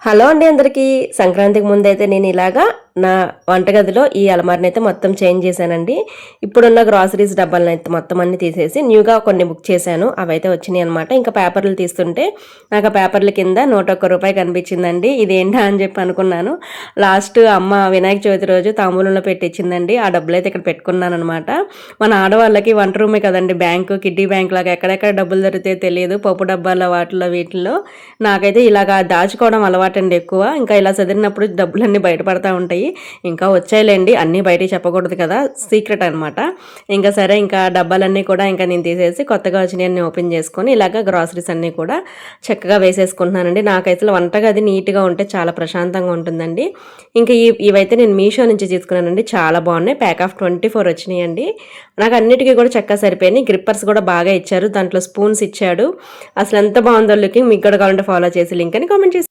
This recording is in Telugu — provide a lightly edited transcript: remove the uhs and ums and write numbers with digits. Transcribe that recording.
హలో అండి అందరికీ. సంక్రాంతికి ముందైతే నేను ఇలాగా నా వంటగదిలో ఈ అలమారిని అయితే మొత్తం చేంజ్ చేశానండి. ఇప్పుడున్న గ్రాసరీస్ డబ్బాలను అయితే మొత్తం అన్ని తీసేసి న్యూగా కొన్ని బుక్ చేశాను. అవైతే వచ్చినాయి అనమాట. ఇంకా పేపర్లు తీస్తుంటే నాకు ఆ పేపర్ల కింద రూ. 101 కనిపించిందండి. ఇదేంటా అని చెప్పి అనుకున్నాను. లాస్ట్ అమ్మ వినాయక చవితి రోజు తాంబూలంలో పెట్టించిందండి. ఆ డబ్బులు అయితే ఇక్కడ పెట్టుకున్నాను అనమాట. మన ఆడవాళ్ళకి వంట రూమే కదండి బ్యాంకు, కిడ్డీ బ్యాంక్ లాగా ఎక్కడెక్కడ డబ్బులు దొరికితే తెలియదు. పప్పు డబ్బాల వాటిలో వీటిల్లో నాకైతే ఇలాగా దాచుకోవడం అలవాటండి ఎక్కువ. ఇంకా ఇలా చదివినప్పుడు డబ్బులన్నీ బయటపడతా ఉంటాయి. ఇంకా వచ్చాయిలేండి, అన్నీ బయటికి చెప్పకూడదు కదా, సీక్రెట్ అనమాట. ఇంకా సరే, ఇంకా డబ్బాలన్నీ కూడా ఇంకా నేను తీసేసి కొత్తగా వచ్చినాయన్నీ ఓపెన్ చేసుకొని ఇలాగ గ్రాసరీస్ అన్నీ కూడా చక్కగా వేసేసుకుంటున్నానండి. నాకైతే వంటగది నీట్గా ఉంటే చాలా ప్రశాంతంగా ఉంటుందండి. ఇంకా ఇవైతే నేను మీషో నుంచి తీసుకున్నానండి. చాలా బాగున్నాయి. ప్యాక్ ఆఫ్ 24 వచ్చినాయండి. నాకు అన్నిటికీ కూడా చక్కగా సరిపోయినాయి. గ్రిప్పర్స్ కూడా బాగా ఇచ్చారు, దాంట్లో స్పూన్స్ ఇచ్చాడు. అసలు ఎంత బాగుందో లుకింగ్. మీకు కూడా కావాలంటే ఫాలో చేసి లింక్ అని కామెంట్ చేసి